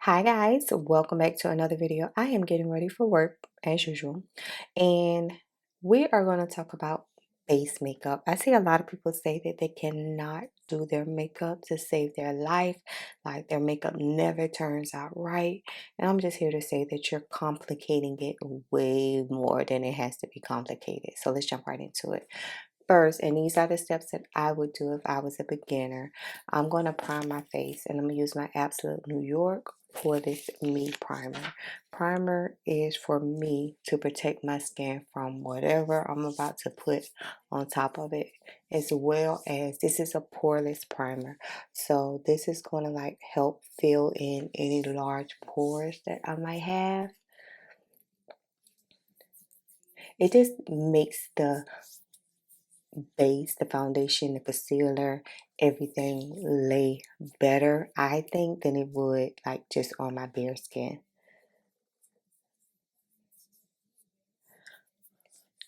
Hi guys, welcome back to another video. I am getting ready for work as usual, and we are going to talk about base makeup. I see a lot of people say that they cannot do their makeup to save their life, like their makeup never turns out right. And I'm just here to say that you're complicating it way more than it has to be complicated. So let's jump right into it. First, and these are the steps that I would do if I was a beginner. I'm going to prime my face, and I'm going to use my Absolute New York Poreless Me Primer. Primer is for me to protect my skin from whatever I'm about to put on top of it, as well as this is a poreless primer. So this is going to like help fill in any large pores that I might have. It just makes the base, the foundation, the concealer, everything lay better, I think, than it would like just on my bare skin.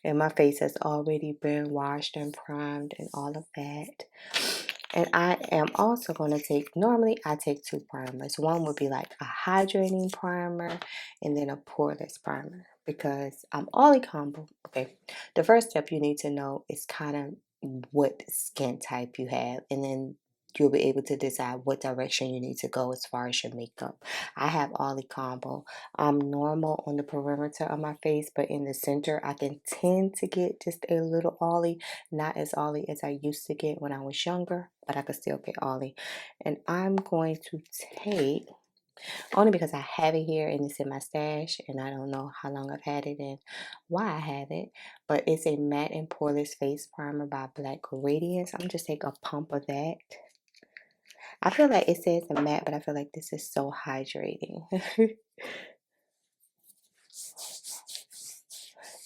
And my face has already been washed and primed and all of that. And I am also going to take, normally I take two primers. One would be like a hydrating primer and then a poreless primer because I'm all combo. Okay, the first step you need to know is kind of what skin type you have, and then you'll be able to decide what direction you need to go as far as your makeup. I have Ollie combo. I'm normal on the perimeter of my face, but in the center, I can tend to get just a little Ollie, not as Ollie as I used to get when I was younger, but I could still get Ollie. And I'm going to take, only because I have it here and it's in my stash, and I don't know how long I've had it and why I have it, but it's a matte and poreless face primer by Black Radiance. I'm just take a pump of that. I feel like it says a matte, but I feel like this is so hydrating.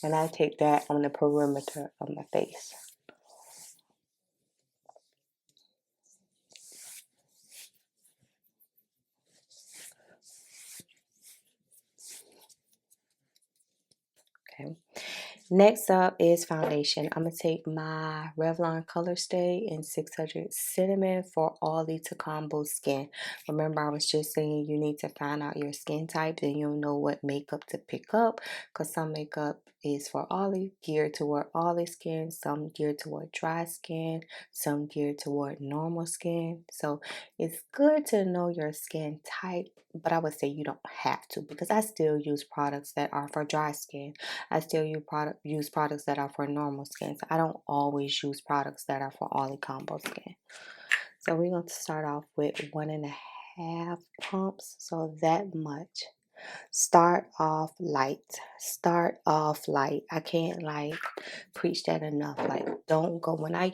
And I take that on the perimeter of my face. Okay. Next up is foundation. I'm going to take my Revlon Color Stay in 600 Cinnamon for Ollie to combo skin. Remember, I was just saying you need to find out your skin type, then you'll know what makeup to pick up, because some makeup is for Ollie, geared toward Ollie skin, some geared toward dry skin, some geared toward normal skin. So it's good to know your skin type, but I would say you don't have to, because I still use products that are for dry skin. I still use products that are for normal skin. So I don't always use products that are for Ollie combo skin. So we're going to start off with 1.5 pumps. So that much. Start off light. Start off light. I can't like preach that enough. Like, don't go. When I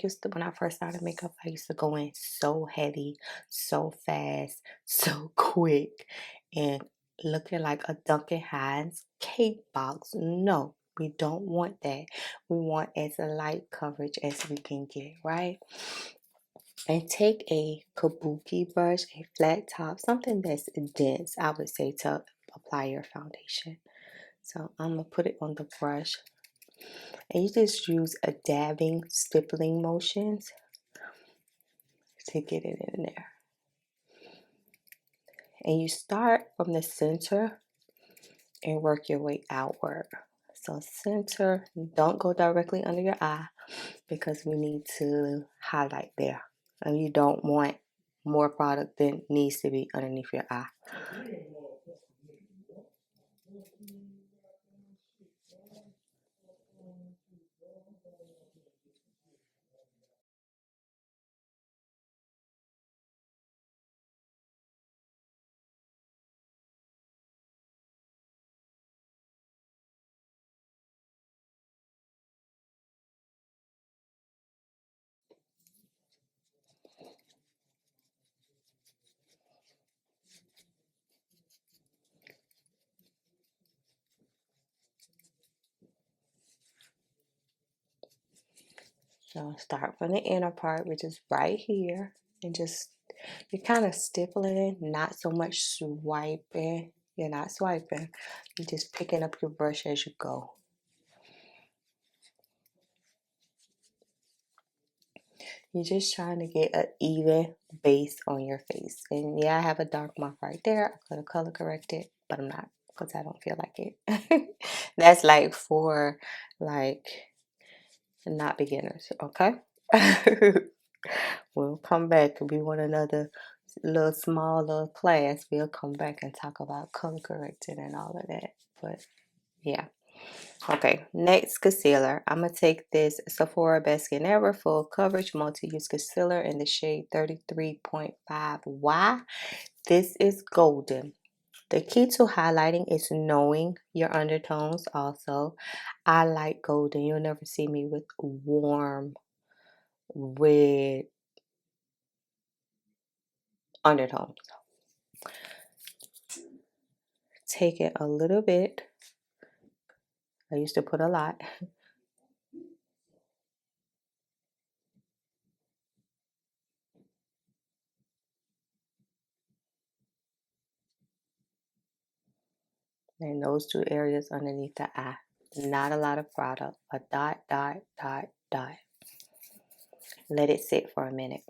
first started makeup, I used to go in so heavy, so fast, so quick, and looking like a Duncan Hines cake box. No, we don't want that. We want as light coverage as we can get, right? And take a kabuki brush, a flat top, something that's dense, I would say, to apply your foundation. So I'm going to put it on the brush. And you just use a dabbing, stippling motions to get it in there. And you start from the center and work your way outward. So center, don't go directly under your eye because we need to highlight there. And you don't want more product than needs to be underneath your eye. So start from the inner part, which is right here, and just you're kind of stippling, not so much swiping. You're not swiping. You're just picking up your brush as you go. You're just trying to get an even base on your face. And yeah, I have a dark mark right there. I'm going to color correct it, but I'm not because I don't feel like it. That's like for like not beginners, okay? We'll come back if we want another little small little class. We'll come back and talk about color correcting and all of that. But yeah. Okay, next concealer. I'm going to take this Sephora Best Skin Ever Full Coverage Multi-Use Concealer in the shade 33.5Y. This is golden. The key to highlighting is knowing your undertones also. I like golden. You'll never see me with warm red undertones. Take it a little bit. I used to put a lot. And those two areas underneath the eye. Not a lot of product. A dot, dot, dot, dot. Let it sit for a minute.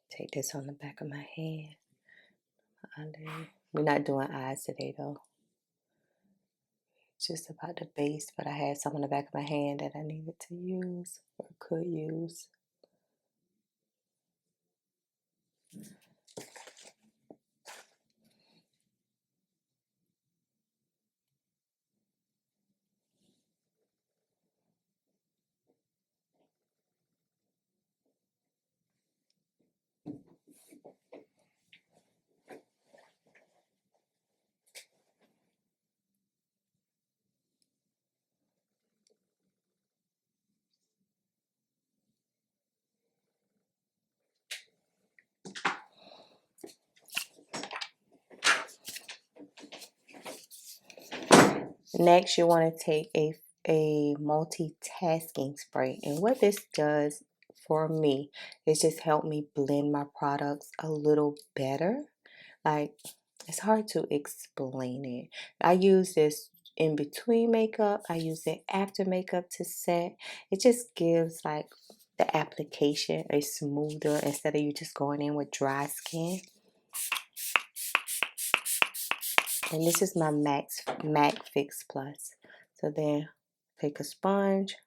Take this on the back of my hand. We're not doing eyes today though. Just about the base, but I had some on the back of my hand that I needed to use or could use. Next, you want to take a multitasking spray. And what this does for me is just help me blend my products a little better. Like, it's hard to explain it. I use this in between makeup. I use it after makeup to set. It just gives like the application a smoother instead of you just going in with dry skin. And this is my MAC Fix Plus. So then take a sponge,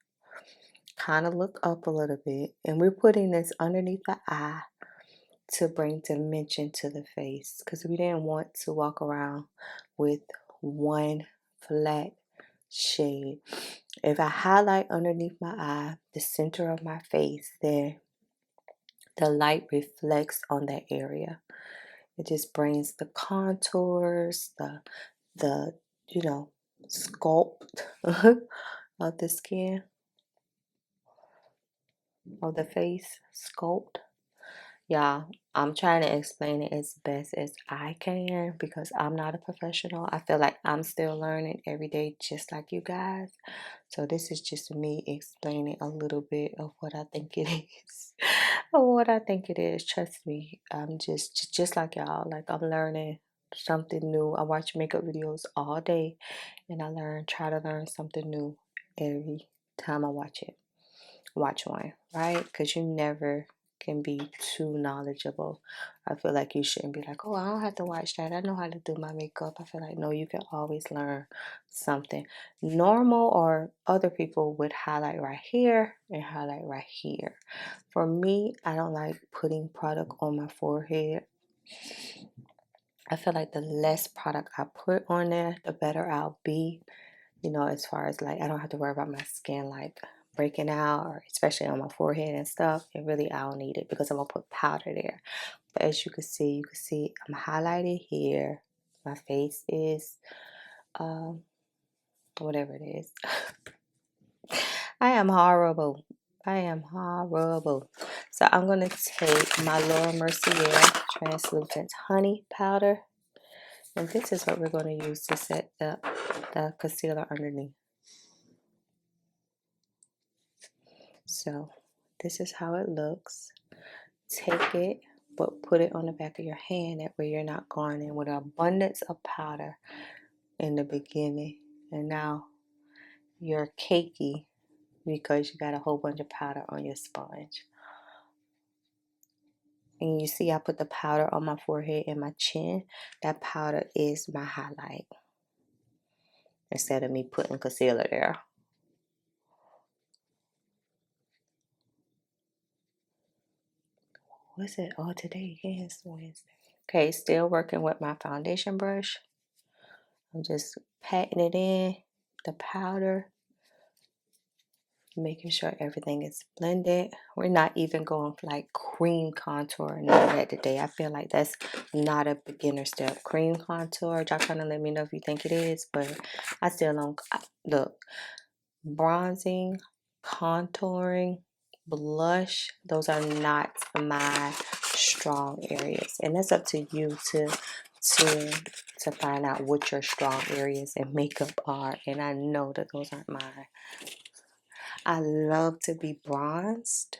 kind of look up a little bit, and we're putting this underneath the eye to bring dimension to the face because we didn't want to walk around with one flat shade. If I highlight underneath my eye, the center of my face, then the light reflects on that area. It just brings the contours, the sculpt of the skin, of the face, sculpt. Yeah, I'm trying to explain it as best as I can because I'm not a professional. I feel like I'm still learning every day, just like you guys. So this is just me explaining a little bit of what I think it is. Of what I think it is. Trust me, I'm just like y'all. Like I'm learning something new. I watch makeup videos all day, and try to learn something new every time I watch it. Watch one, right? Because you never can be too knowledgeable. I feel like you shouldn't be like, oh, I don't have to watch that. I know how to do my makeup. I feel like, no, you can always learn something. Normal or other people would highlight right here and highlight right here. For me, I don't like putting product on my forehead. I feel like the less product I put on there, the better I'll be. As far as like, I don't have to worry about my skin like breaking out, or especially on my forehead and stuff. And really, I don't need it because I'm gonna put powder there. But as you can see, I'm highlighted here. My face is, whatever it is. I am horrible. I am horrible. So I'm gonna take my Laura Mercier translucent honey powder, and this is what we're gonna use to set the concealer underneath. So this is how it looks. Take it, but put it on the back of your hand. That way you're not going in with an abundance of powder in the beginning. And now you're cakey because you got a whole bunch of powder on your sponge. And you see I put the powder on my forehead and my chin. That powder is my highlight instead of me putting concealer there. What's it? Oh, today is Wednesday. Okay, still working with my foundation brush. I'm just patting it in, the powder, making sure everything is blended. We're not even going for like cream contour, none of that today. I feel like that's not a beginner step. Cream contour, y'all kind of let me know if you think it is, but I still don't. Look, bronzing, contouring, blush, those are not my strong areas, and that's up to you to find out what your strong areas in makeup are. And I know that those aren't mine. I love to be bronzed.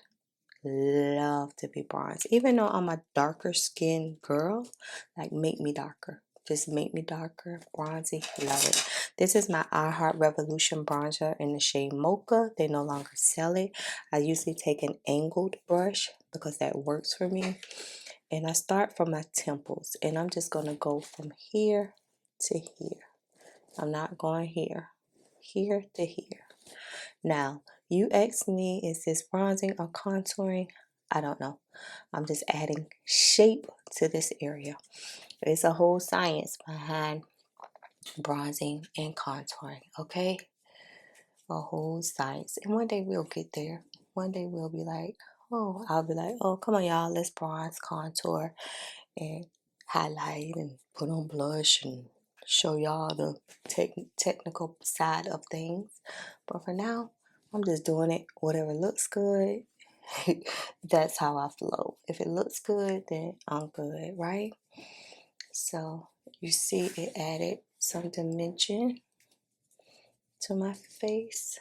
Love to be bronzed. Even though I'm a darker skinned girl, like make me darker. Just make me darker, bronzy. Love it. This is my I Heart Revolution bronzer in the shade Mocha. They no longer sell it. I usually take an angled brush because that works for me. And I start from my temples. And I'm just going to go from here to here. I'm not going here. Here to here. Now, you ask me, is this bronzing or contouring? I don't know. I'm just adding shape to this area. It's a whole science behind bronzing and contouring, okay? A whole science. And one day we'll get there. One day we'll be like, oh, I'll be like, oh, come on, y'all, let's bronze, contour, and highlight, and put on blush, and show y'all the technical side of things. But for now, I'm just doing it. Whatever looks good, that's how I flow. If it looks good, then I'm good, right? So you see it added some dimension to my face.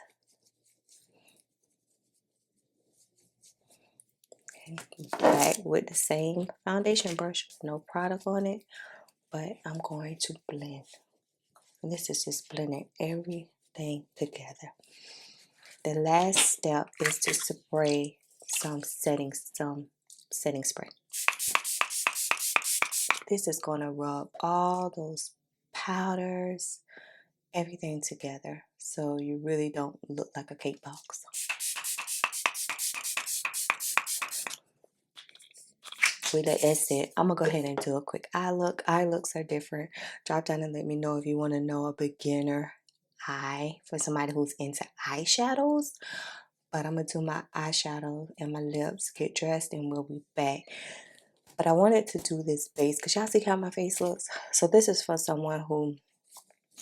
And back with the same foundation brush, no product on it, but I'm going to blend. And this is just blending everything together. The last step is to spray some setting spray. This is going to rub all those powders, everything together, so you really don't look like a cake box. That's it. I'm gonna go ahead and do a quick eye look. Eye looks are different. Drop down and let me know if you want to know a beginner eye for somebody who's into eyeshadows. But I'm gonna do my eyeshadow and my lips, get dressed, and we'll be back. But I wanted to do this base because y'all see how my face looks. So this is for someone who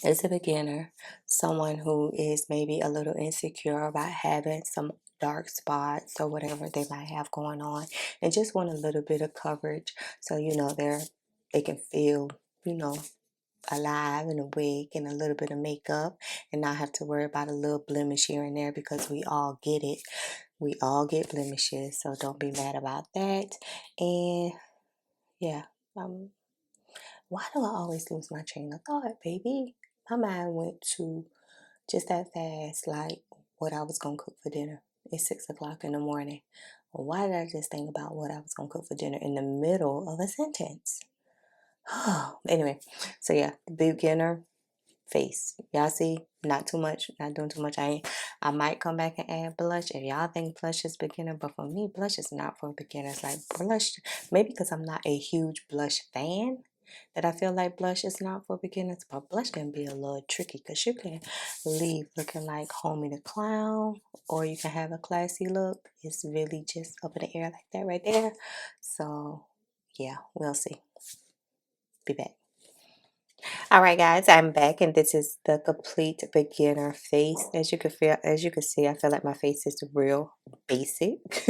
is a beginner, someone who is maybe a little insecure about having some dark spots or whatever they might have going on, and just want a little bit of coverage, so they can feel, alive and awake, and a little bit of makeup, and not have to worry about a little blemish here and there, because we all get it. We all get blemishes, so don't be mad about that. And yeah, why do I always lose my train of thought, baby? My mind went to just that fast, like what I was gonna cook for dinner. It's 6 o'clock in the morning. Why did I just think about what I was gonna cook for dinner in the middle of a sentence? Anyway, so yeah, beginner face. Y'all see, not too much, not doing too much. I might come back and add blush if y'all think blush is beginner, but for me, blush is not for beginners. Like blush, maybe because I'm not a huge blush fan, that I feel like blush is not for beginners. But blush can be a little tricky because you can leave looking like Homie the Clown, or you can have a classy look. It's really just up in the air like that right there. So yeah, we'll see. Be back. All right, guys, I'm back, and this is the complete beginner face. As you can see, I feel like my face is real basic,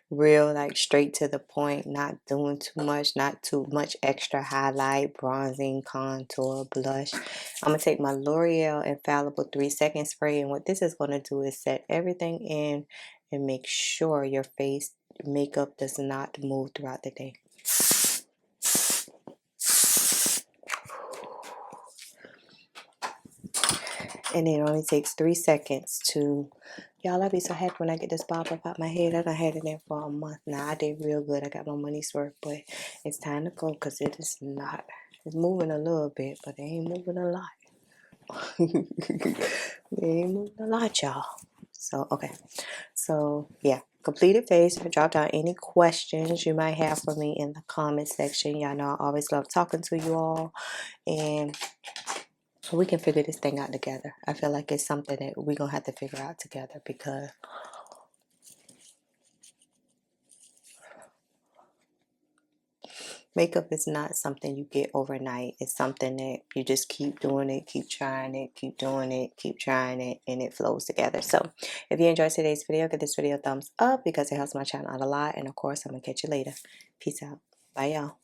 real like straight to the point, not doing too much, not too much extra highlight, bronzing, contour, blush. I'm gonna take my L'Oreal Infallible 3-second spray, and what this is gonna do is set everything in and make sure your face makeup does not move throughout the day. And it only takes 3 seconds to, y'all, I'll be so happy when I get this bob up out my head. I done had it in for a month now. I did real good. I got my money's worth, but it's time to go because it is not. It's moving a little bit, but it ain't moving a lot. It ain't moving a lot, y'all. So, okay. So, yeah. Completed face. Drop down any questions you might have for me in the comment section. Y'all know I always love talking to you all. And we can figure this thing out together. I feel like it's something that we're going to have to figure out together because makeup is not something you get overnight. It's something that you just keep doing it, keep trying it, keep doing it, keep trying it, and it flows together. So if you enjoyed today's video, give this video a thumbs up because it helps my channel out a lot. And of course, I'm going to catch you later. Peace out. Bye, y'all.